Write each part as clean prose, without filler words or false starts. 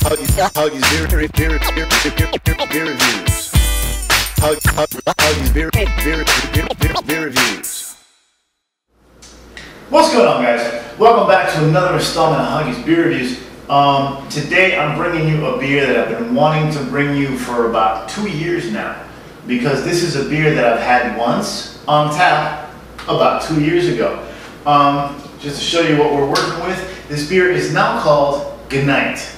Hoggie's beer reviews. Hoggie's beer reviews. What's going on, guys? Welcome back to another installment of Hoggie's beer reviews. Today I'm bringing you a beer that I've been wanting to bring you for about 2 years now, because this is a beer that I've had once on tap about 2 years ago. Just to show you what we're working with, this beer is now called Goodnight.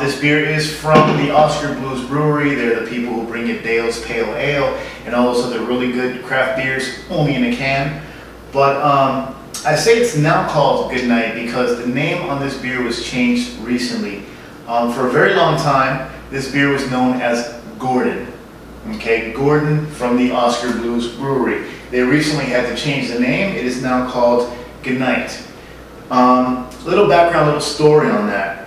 This beer is from the Oskar Blues brewery. They're the people who bring you Dale's Pale Ale and all those other really good craft beers, only in a can. But I say it's now called Goodnight because the name on this beer was changed recently. For a very long time, this beer was known as Gordon. Okay, Gordon from the Oskar Blues brewery. They recently had to change the name. It is now called Goodnight. Little background, little story on that.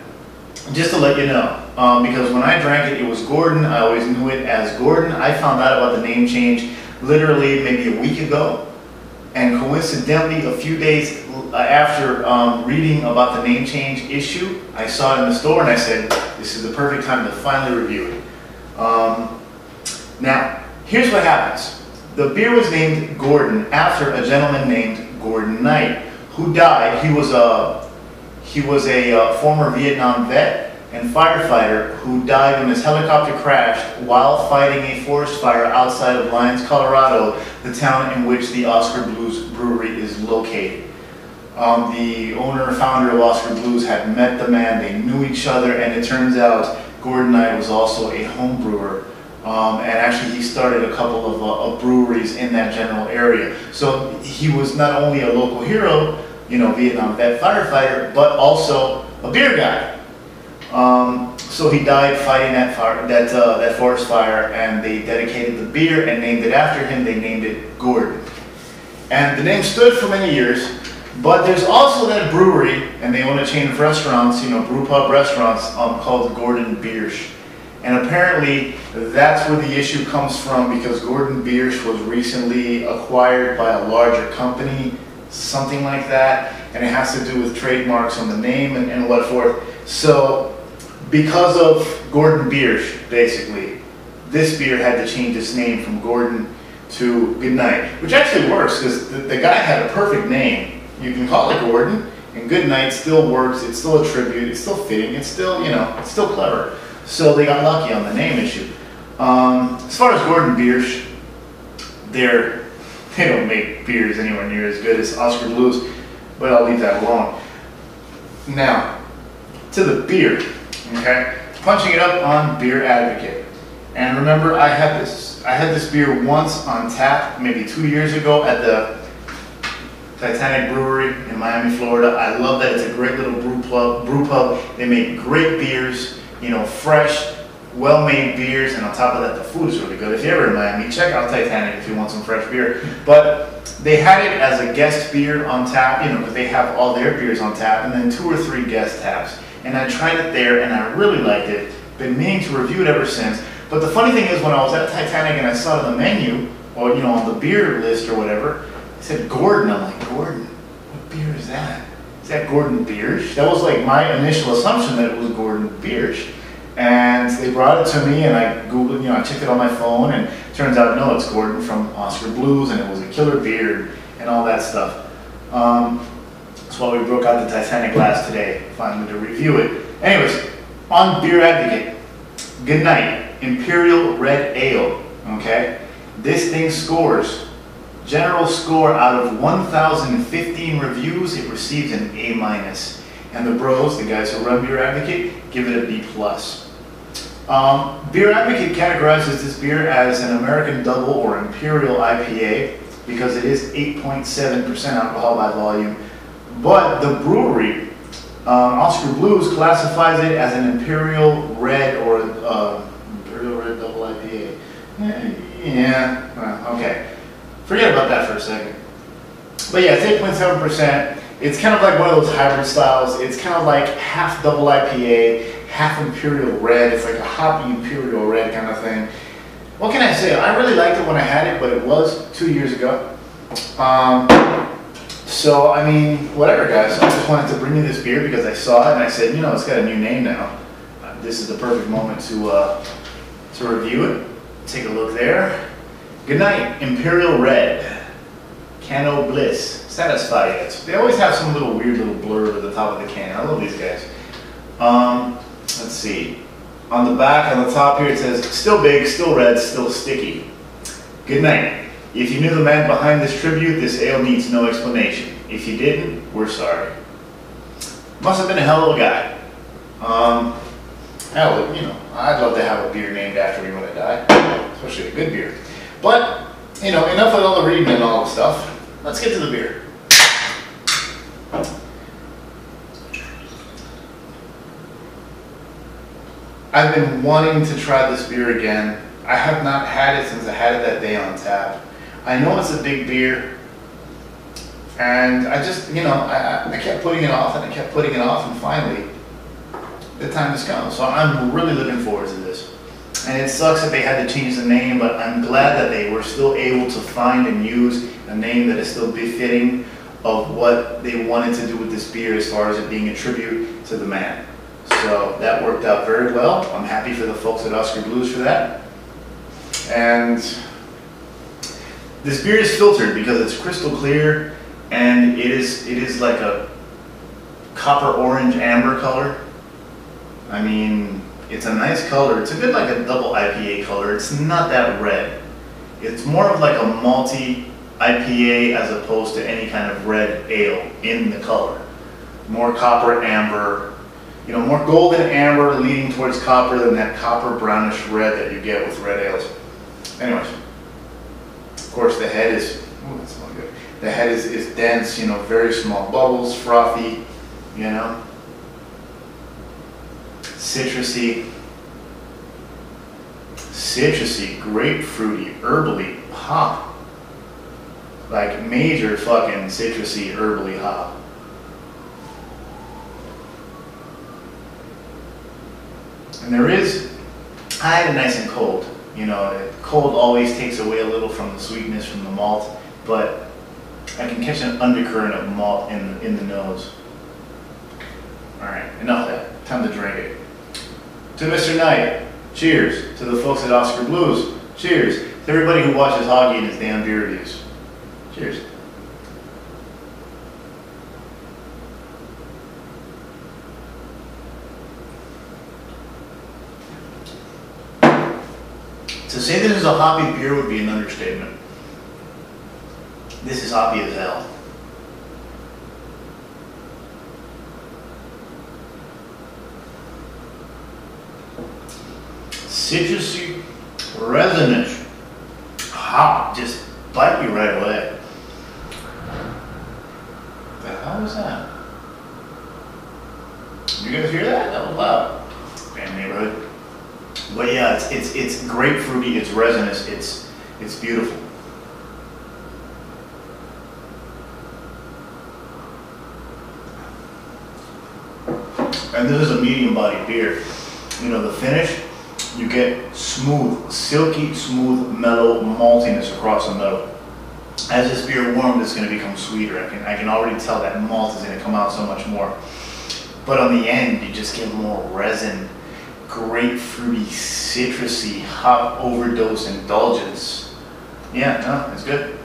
Just to let you know, because when I drank it, it was Gordon. I always knew it as Gordon. I found out about the name change literally maybe a week ago. And coincidentally, a few days after reading about the name change issue, I saw it in the store and I said, this is the perfect time to finally review it. Now, here's what happens. The beer was named Gordon after a gentleman named Gordon Knight, who died. He was a former Vietnam vet and firefighter who died when his helicopter crashed while fighting a forest fire outside of Lyons, Colorado, the town in which the Oskar Blues brewery is located. The owner and founder of Oskar Blues had met the man, they knew each other, and it turns out Gordon Knight was also a home brewer. And actually he started a couple of breweries in that general area. So he was not only a local hero, you know, Vietnam vet firefighter, but also a beer guy. So he died fighting that forest fire, and they dedicated the beer and named it after him. They named it Gordon. And the name stood for many years, but there's also that brewery, and they own a chain of restaurants, you know, brew pub restaurants, called Gordon Biersch. And apparently that's where the issue comes from, because Gordon Biersch was recently acquired by a larger company, something like that, and it has to do with trademarks on the name and what forth. So because of Gordon Biersch, basically, this beer had to change its name from Gordon to Goodnight, which actually works because the guy had a perfect name. You can call it Gordon, and Goodnight still works. It's still a tribute. It's still fitting. It's still, you know, it's still clever. So they got lucky on the name issue. As far as Gordon Biersch, they don't make beers anywhere near as good as Oskar Blues, but I'll leave that alone. Now, to the beer, okay? Punching it up on Beer Advocate. And remember, I had this beer once on tap, maybe 2 years ago at the Titanic Brewery in Miami, Florida. I love that. It's a great little brew pub. They make great beers, you know, fresh, well-made beers, and on top of that, the food is really good. If you're ever in Miami, check out Titanic if you want some fresh beer. But they had it as a guest beer on tap, you know, because they have all their beers on tap, and then 2 or 3 guest taps. And I tried it there, and I really liked it. Been meaning to review it ever since. But the funny thing is, when I was at Titanic and I saw it on the menu, or you know, on the beer list or whatever, it said Gordon. I'm like, Gordon? What beer is that? Is that Gordon Biersch? That was like my initial assumption that it was Gordon Biersch. And they brought it to me, and I Googled, you know, I checked it on my phone, and it turns out, no, it's Gordon from Oskar Blues, and it was a killer beer, and all that stuff. That's why we broke out the Titanic glass today, finally to review it. Anyways, on Beer Advocate, Goodnight, Imperial Red Ale, okay? This thing scores, general score out of 1,015 reviews, it receives an A-. And the bros, the guys who run Beer Advocate, give it a B+. Beer Advocate categorizes this beer as an American Double or Imperial IPA because it is 8.7% alcohol by volume. But the brewery, Oskar Blues, classifies it as an Imperial Red or Imperial Red Double IPA. Yeah, well, okay. Forget about that for a second. But yeah, it's 8.7%. It's kind of like one of those hybrid styles. It's kind of like half double IPA, half Imperial Red. It's like a hoppy Imperial Red kind of thing. What can I say? I really liked it when I had it, but it was 2 years ago. So, I mean, whatever, guys. I just wanted to bring you this beer because I saw it and I said, you know, it's got a new name now. this is the perfect moment to review it. Take a look there. Good night, Imperial Red. Cano Bliss. Satisfied. They always have some little weird little blurb at the top of the can. I love these guys. Let's see. On the back, on the top here, it says, still big, still red, still sticky. Good night. If you knew the man behind this tribute, this ale needs no explanation. If you didn't, we're sorry. Must have been a hell of a guy. Hell, you know, I'd love to have a beer named after me when I die, especially a good beer. But, you know, enough with all the reading and all the stuff. Let's get to the beer. I've been wanting to try this beer again. I have not had it since I had it that day on tap. I know it's a big beer, and I just, you know, I kept putting it off and I kept putting it off, and finally, the time has come. So I'm really looking forward to this. And it sucks that they had to change the name, but I'm glad that they were still able to find and use a name that is still befitting of what they wanted to do with this beer as far as it being a tribute to the man. So that worked out very well. I'm happy for the folks at Oskar Blues for that. And this beer is filtered because it's crystal clear, and it is like a copper orange amber color. I mean, it's a nice color. It's a good, like a double IPA color. It's not that red. It's more of like a malty IPA as opposed to any kind of red ale in the color. More copper amber, you know, more golden amber leading towards copper than that copper brownish red that you get with red ales. Anyways, of course the head is, ooh, that smells good. The head is dense, you know, very small bubbles, frothy, you know. Citrusy, grapefruity, herbally hop. Like major fucking citrusy, herbally hop. And there is, I had it nice and cold. You know, cold always takes away a little from the sweetness from the malt, but I can catch an undercurrent of malt in the nose. Alright, enough of that. Time to drink it. To Mr. Knight, cheers. To the folks at Oskar Blues, cheers. To everybody who watches Hoggie and his damn beer reviews, cheers. To say this is a hoppy beer would be an understatement. This is hoppy as hell. Citrusy, resonant hop, just bite you right away. What the hell was that? You guys hear that? That was loud. Damn neighborhood. But yeah, it's grapefruity, it's resinous, it's beautiful. And this is a medium bodied beer. You know, the finish, you get smooth, silky, smooth, mellow maltiness across the middle. As this beer warms, it's going to become sweeter. I can already tell that malt is going to come out so much more. But on the end, you just get more resin, grapefruity, citrusy, hop overdose indulgence. Yeah, no, it's good.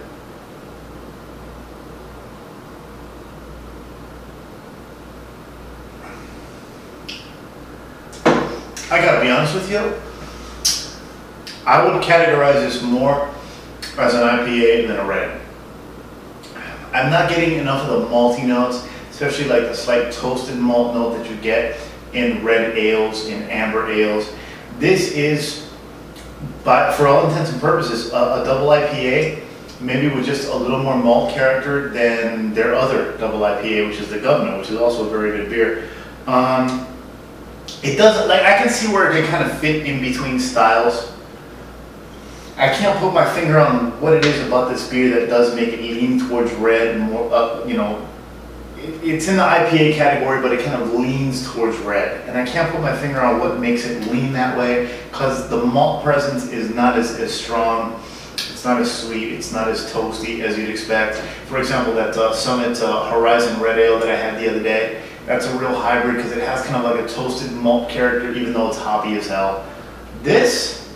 I gotta be honest with you, I would categorize this more as an IPA than a red. I'm not getting enough of the malty notes, especially like the slight toasted malt note that you get in red ales, in amber ales. This is, but for all intents and purposes, a double IPA, maybe with just a little more malt character than their other double IPA, which is the Governor, which is also a very good beer. It doesn't, like, I can see where it can kind of fit in between styles. I can't put my finger on what it is about this beer that does make it lean towards red and more up, you know. It's in the IPA category, but it kind of leans towards red. And I can't put my finger on what makes it lean that way, because the malt presence is not as strong. It's not as sweet, it's not as toasty as you'd expect. For example, that Summit Horizon Red Ale that I had the other day, That's a real hybrid because it has kind of like a toasted malt character, even though it's hoppy as hell. This,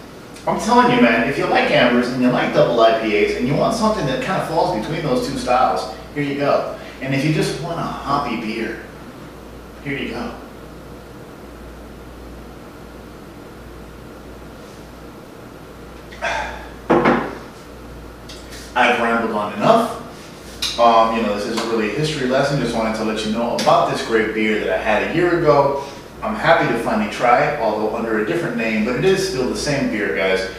I'm telling you, man, if you like ambers and you like double IPAs and you want something that kind of falls between those two styles, here you go. And if you just want a hoppy beer, here you go. I've rambled on enough. You know, this isn't really a history lesson. Just wanted to let you know about this great beer that I had a year ago. I'm happy to finally try it, although under a different name, but it is still the same beer, guys.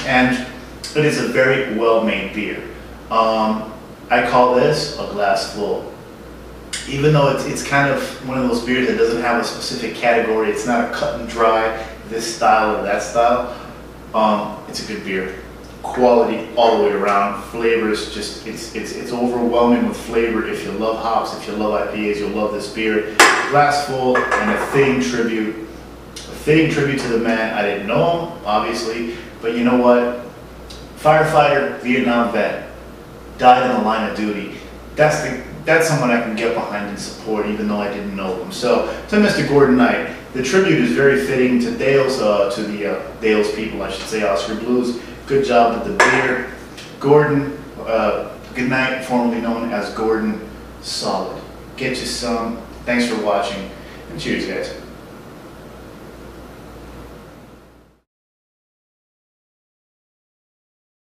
And it is a very well-made beer. I call this a glass full. Even though it's kind of one of those beers that doesn't have a specific category, it's not a cut and dry, this style or that style. It's a good beer. Quality all the way around. Flavors, just it's overwhelming with flavor. If you love hops, if you love IPAs, you'll love this beer. Glass full and a fitting tribute to the man. I didn't know him, obviously, but you know what? Firefighter, Vietnam vet, died in the line of duty. That's someone I can get behind and support, even though I didn't know him. So to Mr. Gordon Knight, the tribute is very fitting to Dale's, Dale's people, I should say, Oskar Blues. Good job with the beer. Gordon, good night, formerly known as Gordon, solid. Get you some. Thanks for watching, and cheers, guys.